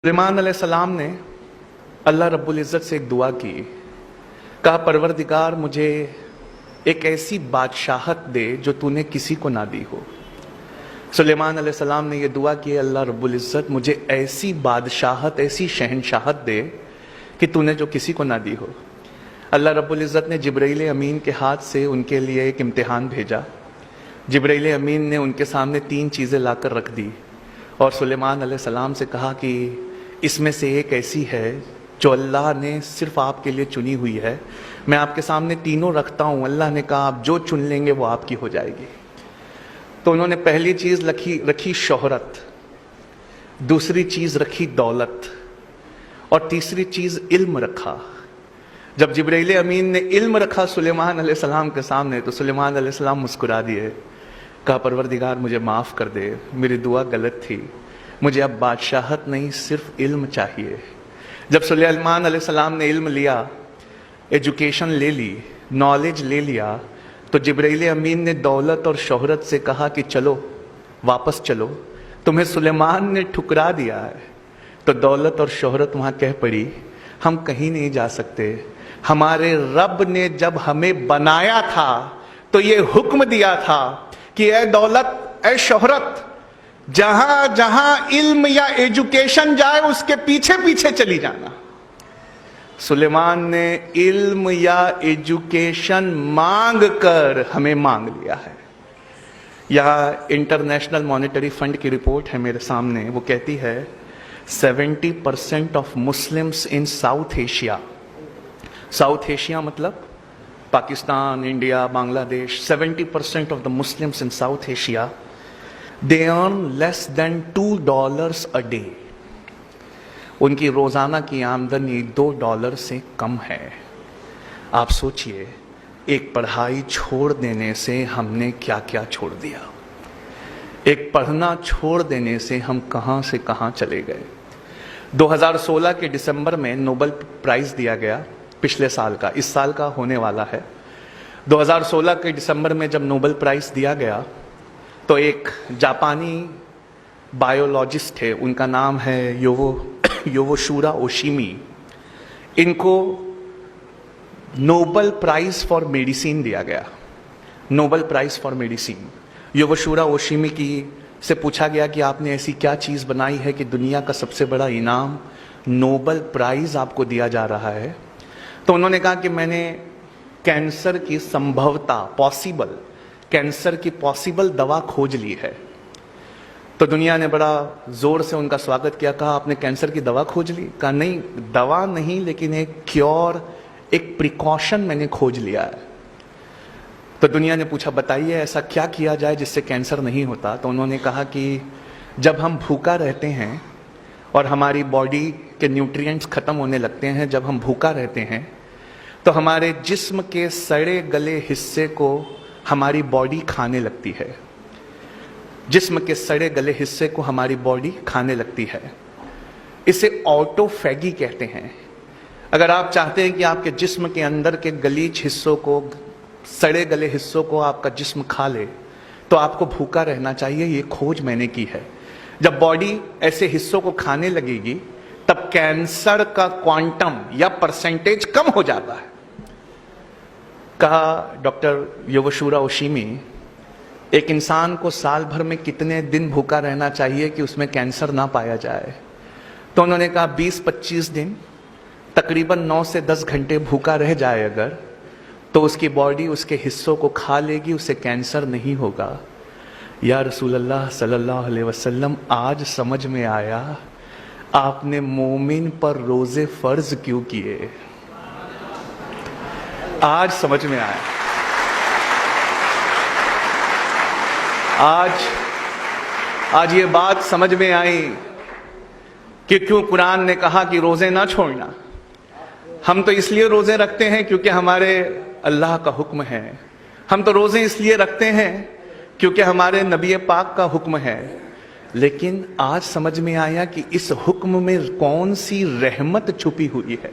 सुलेमान अलैहिस्सलाम ने अल्लाह रब्बुल इज़्ज़त से एक दुआ की, कहा परवरदिगार मुझे एक ऐसी बादशाहत दे जो तूने किसी को ना दी हो। सुलेमान अलैहिस्सलाम ने यह दुआ की, अल्लाह रब्बुल इज़्ज़त मुझे ऐसी बादशाहत, ऐसी शहनशाहत दे कि तूने जो किसी को ना दी हो। अल्लाह रब्बुल इज़्ज़त ने जिब्राइल अमीन के हाथ से उनके लिए एक इम्तिहान भेजा। जिब्राइल अमीन ने उनके सामने 3 चीज़ें लाकर रख दी और सुलेमान अलैहिस्सलाम से कहा कि इसमें से एक ऐसी है जो अल्लाह ने सिर्फ आपके लिए चुनी हुई है। मैं आपके सामने तीनों रखता हूँ। अल्लाह ने कहा आप जो चुन लेंगे वो आपकी हो जाएगी। तो उन्होंने पहली चीज़ रखी शोहरत, दूसरी चीज़ रखी दौलत और तीसरी चीज़ इल्म रखा। जब जिब्राइल अमीन ने इल्म रखा सुलेमान अलैहिस्सलाम के सामने तो सुलेमान अलैहिस्सलाम मुस्कुरा दिए, कहा परवरदिगार मुझे माफ़ कर दे, मेरी दुआ गलत थी, मुझे अब बादशाहत नहीं सिर्फ इल्म चाहिए। जब सुलेमान अलैहिस्सलाम ने इल्म लिया, एजुकेशन ले ली, नॉलेज ले लिया, तो जिब्राइल अमीन ने दौलत और शोहरत से कहा कि चलो वापस चलो, तुम्हें सुलेमान ने ठुकरा दिया है। तो दौलत और शोहरत वहाँ कह पड़ी हम कहीं नहीं जा सकते। हमारे रब ने जब हमें बनाया था तो ये हुक्म दिया था कि ए दौलत, ए शोहरत, जहां जहां इल्म या एजुकेशन जाए उसके पीछे पीछे चली जाना। सुलेमान ने इल्म या एजुकेशन मांग कर हमें मांग लिया है। यह इंटरनेशनल मॉनेटरी फंड की रिपोर्ट है मेरे सामने, वो कहती है 70% of Muslims in South Asia, South Asia मतलब Pakistan, India, Bangladesh, 70% of the Muslims in South Asia, they earn less than $2 a day. उनकी रोजाना की आमदनी $2 से कम है। आप सोचिए, एक पढ़ाई छोड़ देने से हमने क्या क्या छोड़ दिया। एक पढ़ना छोड़ देने से हम कहां से कहां चले गए। 2016 के दिसंबर में नोबेल प्राइज दिया गया, पिछले साल का, इस साल का होने वाला है। 2016 के दिसंबर में जब नोबेल प्राइज दिया गया तो एक जापानी बायोलॉजिस्ट थे, उनका नाम है योवोशुरा ओशिमी। इनको नोबेल प्राइज फॉर मेडिसिन दिया गया, नोबेल प्राइज फॉर मेडिसिन। योवोशुरा ओशिमी की से पूछा गया कि आपने ऐसी क्या चीज़ बनाई है कि दुनिया का सबसे बड़ा इनाम नोबेल प्राइज आपको दिया जा रहा है। तो उन्होंने कहा कि मैंने कैंसर की संभवता, कैंसर की पॉसिबल दवा खोज ली है। तो दुनिया ने बड़ा जोर से उनका स्वागत किया, कहा आपने कैंसर की दवा खोज ली? कहा नहीं, दवा नहीं, लेकिन एक क्योर, एक प्रिकॉशन मैंने खोज लिया है। तो दुनिया ने पूछा बताइए ऐसा क्या किया जाए जिससे कैंसर नहीं होता। तो उन्होंने कहा कि जब हम भूखा रहते हैं और हमारी बॉडी के न्यूट्रिएंट्स खत्म होने लगते हैं, जब हम भूखा रहते हैं तो हमारे जिस्म के सड़े गले हिस्से को हमारी बॉडी खाने लगती है। जिस्म के सड़े गले हिस्से को हमारी बॉडी खाने लगती है। इसे ऑटोफैगी कहते हैं। अगर आप चाहते हैं कि आपके जिस्म के अंदर के गलीच हिस्सों को, सड़े गले हिस्सों को आपका जिस्म खा ले तो आपको भूखा रहना चाहिए। ये खोज मैंने की है। जब बॉडी ऐसे हिस्सों को खाने लगेगी तब कैंसर का क्वांटम या परसेंटेज कम हो जाता है। कहा डॉक्टर योवोशुरा ओशिमी, एक इंसान को साल भर में कितने दिन भूखा रहना चाहिए कि उसमें कैंसर ना पाया जाए? तो उन्होंने कहा 20-25 दिन, तकरीबन 9 से 10 घंटे भूखा रह जाए अगर, तो उसकी बॉडी उसके हिस्सों को खा लेगी, उसे कैंसर नहीं होगा। या रसूल अल्लाह सल्लल्लाहु अलैहि वसल्लम, आज समझ में आया आपने मोमिन पर रोजे फर्ज क्यों किए। आज समझ में आया। आज ये बात समझ में आई कि क्यों कुरान ने कहा कि रोजे ना छोड़ना। हम तो इसलिए रोजे रखते हैं क्योंकि हमारे अल्लाह का हुक्म है। हम तो रोजे इसलिए रखते हैं क्योंकि हमारे नबी पाक का हुक्म है। लेकिन आज समझ में आया कि इस हुक्म में कौन सी रहमत छुपी हुई है।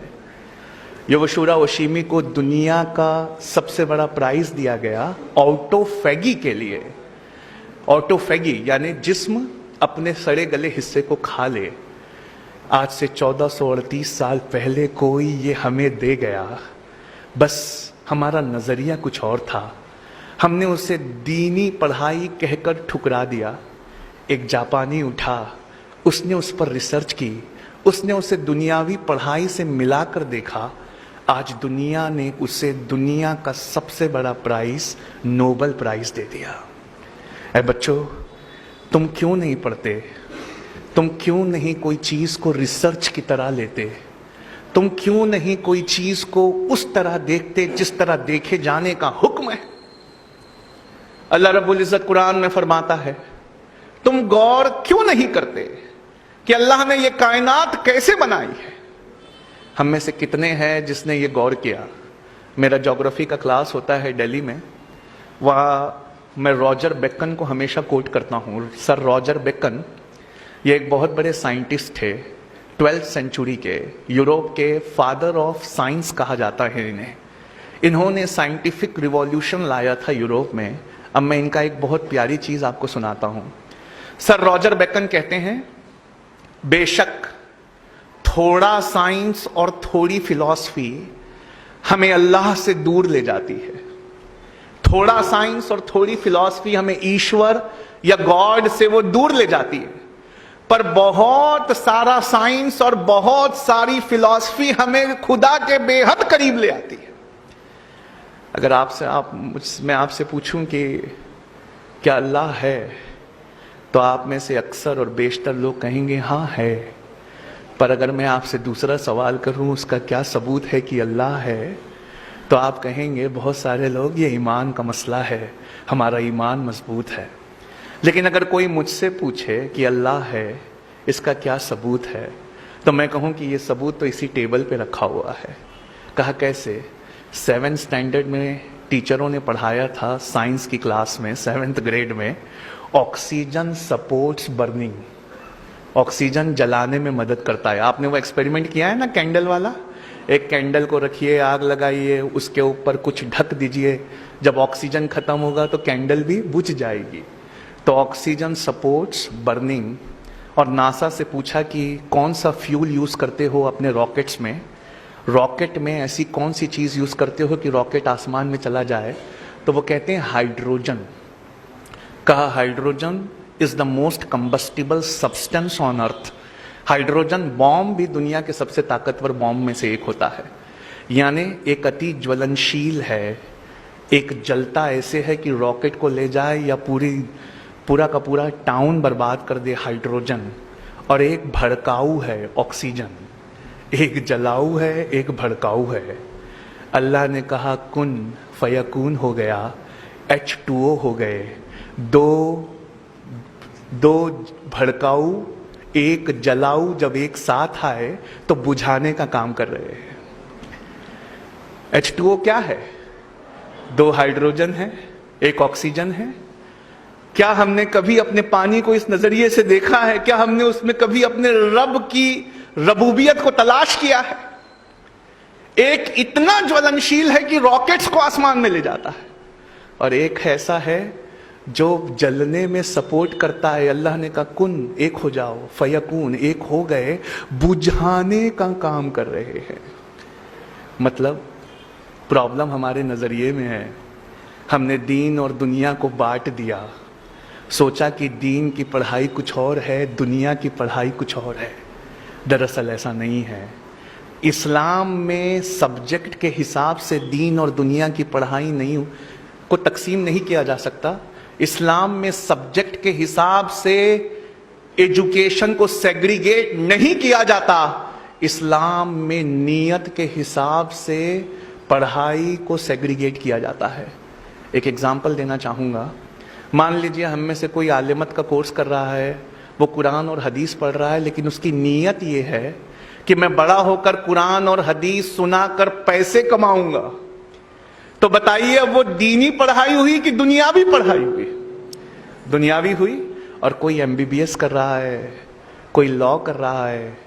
योवोशुरा ओशिमी को दुनिया का सबसे बड़ा प्राइज दिया गया ऑटोफैगी के लिए। ऑटोफैगी यानी जिस्म अपने सड़े गले हिस्से को खा ले। आज से 1438 साल पहले कोई ये हमें दे गया, बस हमारा नजरिया कुछ और था, हमने उसे दीनी पढ़ाई कहकर ठुकरा दिया। एक जापानी उठा, उसने उस पर रिसर्च की, उसने उसे दुनियावी पढ़ाई से मिलाकर देखा। आज दुनिया ने उसे दुनिया का सबसे बड़ा प्राइज, नोबेल प्राइज दे दिया। ऐ बच्चों, तुम क्यों नहीं पढ़ते? तुम क्यों नहीं कोई चीज को रिसर्च की तरह लेते? तुम क्यों नहीं कोई चीज को उस तरह देखते जिस तरह देखे जाने का हुक्म है? अल्लाह रब्बुल इज्जत कुरान में फरमाता है, तुम गौर क्यों नहीं करते कि अल्लाह ने यह कायनात कैसे बनाई है? हम में से कितने हैं जिसने ये गौर किया? मेरा ज्योग्राफी का क्लास होता है दिल्ली में, वहाँ मैं रॉजर बेकन को हमेशा कोट करता हूँ। सर रॉजर बेकन ये एक बहुत बड़े साइंटिस्ट थे, 12th सेंचुरी के, यूरोप के फादर ऑफ साइंस कहा जाता है इन्हें। इन्होंने साइंटिफिक रिवॉल्यूशन लाया था यूरोप में। अब मैं इनका एक बहुत प्यारी चीज आपको सुनाता हूँ। सर रॉजर बेकन कहते हैं, बेशक थोड़ा साइंस और थोड़ी फिलॉसफी हमें अल्लाह से दूर ले जाती है। थोड़ा साइंस और थोड़ी फिलॉसफी हमें ईश्वर या गॉड से वो दूर ले जाती है, पर बहुत सारा साइंस और बहुत सारी फिलॉसफी हमें खुदा के बेहद करीब ले आती है। अगर मैं आपसे पूछूं कि क्या अल्लाह है, तो आप में से अक्सर और बेशतर लोग कहेंगे हाँ है। पर अगर मैं आपसे दूसरा सवाल करूं, उसका क्या सबूत है कि अल्लाह है, तो आप कहेंगे बहुत सारे लोग ये ईमान का मसला है, हमारा ईमान मजबूत है। लेकिन अगर कोई मुझसे पूछे कि अल्लाह है, इसका क्या सबूत है, तो मैं कहूं कि ये सबूत तो इसी टेबल पे रखा हुआ है। कहा कैसे? 7th स्टैंडर्ड में टीचरों ने पढ़ाया था साइंस की क्लास में, 7th ग्रेड में, ऑक्सीजन सपोर्ट्स बर्निंग। ऑक्सीजन जलाने में मदद करता है। आपने वो एक्सपेरिमेंट किया है ना, कैंडल वाला? एक कैंडल को रखिए, आग लगाइए, उसके ऊपर कुछ ढक दीजिए, जब ऑक्सीजन खत्म होगा तो कैंडल भी बुझ जाएगी। तो ऑक्सीजन सपोर्ट्स बर्निंग। और नासा से पूछा कि कौन सा फ्यूल यूज करते हो अपने रॉकेट्स में, रॉकेट में ऐसी कौन सी चीज यूज करते हो कि रॉकेट आसमान में चला जाए? तो वो कहते हैं हाइड्रोजन। कहा hydrogen is the most combustible substance on earth. Hydrogen bomb भी दुनिया के सबसे ताकतवर बॉम्ब में से एक होता है, यानी एक अति ज्वलनशील है। एक जलता ऐसे है कि रॉकेट को ले जाए या पूरा का पूरा टाउन बर्बाद कर दे, हाइड्रोजन। और एक भड़काऊ है, ऑक्सीजन। एक जलाऊ है, एक भड़काऊ है। अल्लाह ने कहा कुन फयकून हो गया, H2O हो गए। दो भड़काऊ एक जलाऊ जब एक साथ आए तो बुझाने का काम कर रहे हैं। H2O क्या है? 2 हाइड्रोजन है, एक ऑक्सीजन है। क्या हमने कभी अपने पानी को इस नजरिए से देखा है? क्या हमने उसमें कभी अपने रब की रबूबियत को तलाश किया है? एक इतना ज्वलनशील है कि रॉकेट्स को आसमान में ले जाता है, और एक ऐसा है जो जलने में सपोर्ट करता है। अल्लाह ने कहा कुन, एक हो जाओ, फयकून, एक हो गए, बुझाने का काम कर रहे हैं। मतलब प्रॉब्लम हमारे नजरिए में है। हमने दीन और दुनिया को बांट दिया, सोचा कि दीन की पढ़ाई कुछ और है, दुनिया की पढ़ाई कुछ और है। दरअसल ऐसा नहीं है। इस्लाम में सब्जेक्ट के हिसाब से दीन और दुनिया की पढ़ाई नहीं को तकसीम नहीं किया जा सकता। इस्लाम में सब्जेक्ट के हिसाब से एजुकेशन को सेग्रीगेट नहीं किया जाता। इस्लाम में नियत के हिसाब से पढ़ाई को सेग्रीगेट किया जाता है। एक एग्जाम्पल देना चाहूँगा। मान लीजिए हम में से कोई आलिमत का कोर्स कर रहा है, वो कुरान और हदीस पढ़ रहा है, लेकिन उसकी नीयत ये है कि मैं बड़ा होकर कुरान और हदीस सुनाकर पैसे कमाऊंगा। तो बताइए अब वो दीनी पढ़ाई हुई कि दुनियावी पढ़ाई हुई? दुनियावी हुई। और कोई MBBS कर रहा है, कोई लॉ कर रहा है,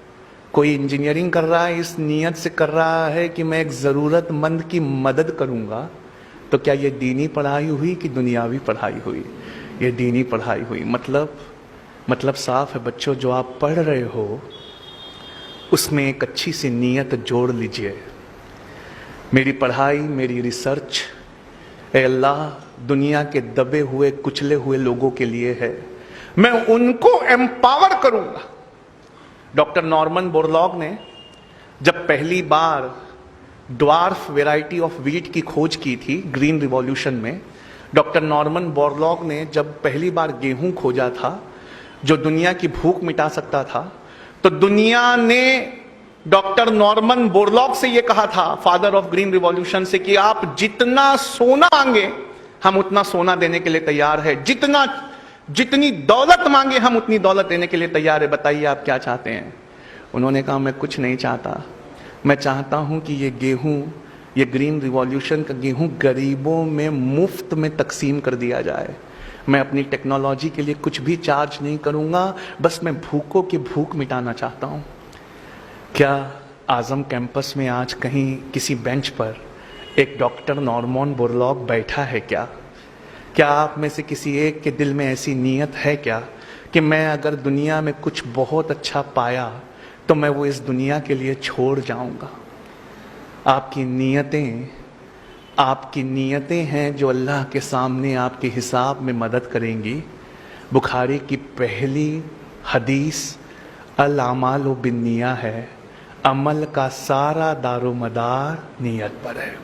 कोई इंजीनियरिंग कर रहा है, इस नीयत से कर रहा है कि मैं एक ज़रूरतमंद की मदद करूंगा। तो क्या ये दीनी पढ़ाई हुई कि दुनियावी पढ़ाई हुई? ये दीनी पढ़ाई हुई। मतलब साफ है बच्चों, जो आप पढ़ रहे हो उसमें एक अच्छी सी नीयत जोड़ लीजिए। मेरी पढ़ाई, मेरी रिसर्च, ए अल्लाह, दुनिया के दबे हुए कुचले हुए लोगों के लिए है। मैं उनको एम्पावर करूंगा। डॉक्टर नॉर्मन बोरलॉग ने जब पहली बार ड्वार्फ वेराइटी ऑफ वीट की खोज की थी ग्रीन रिवॉल्यूशन में, डॉक्टर नॉर्मन बोरलॉग ने जब पहली बार गेहूं खोजा था जो दुनिया की भूख मिटा सकता था, तो दुनिया ने डॉक्टर नॉर्मन बोरलॉग से यह कहा था, फादर ऑफ ग्रीन रिवॉल्यूशन से, कि आप जितना सोना मांगे हम उतना सोना देने के लिए तैयार है, जितनी दौलत मांगे हम उतनी दौलत देने के लिए तैयार है, बताइए आप क्या चाहते हैं। उन्होंने कहा, मैं कुछ नहीं चाहता, मैं चाहता हूं कि ये गेहूं, ये ग्रीन रिवॉल्यूशन का गेहूं गरीबों में मुफ्त में तकसीम कर दिया जाए। मैं अपनी टेक्नोलॉजी के लिए कुछ भी चार्ज नहीं करूंगा, बस मैं भूखों की भूख मिटाना चाहता हूं। क्या आजम कैंपस में आज कहीं किसी बेंच पर एक डॉक्टर नॉर्मन बोरलॉग बैठा है क्या? क्या आप में से किसी एक के दिल में ऐसी नीयत है क्या कि मैं अगर दुनिया में कुछ बहुत अच्छा पाया तो मैं वो इस दुनिया के लिए छोड़ जाऊंगा? आपकी नीयतें हैं जो अल्लाह के सामने आपके हिसाब में मदद करेंगी। बुखारी की पहली हदीस अल अमालु बिन्निया है, अमल का सारा दारोमदार नीयत पर है।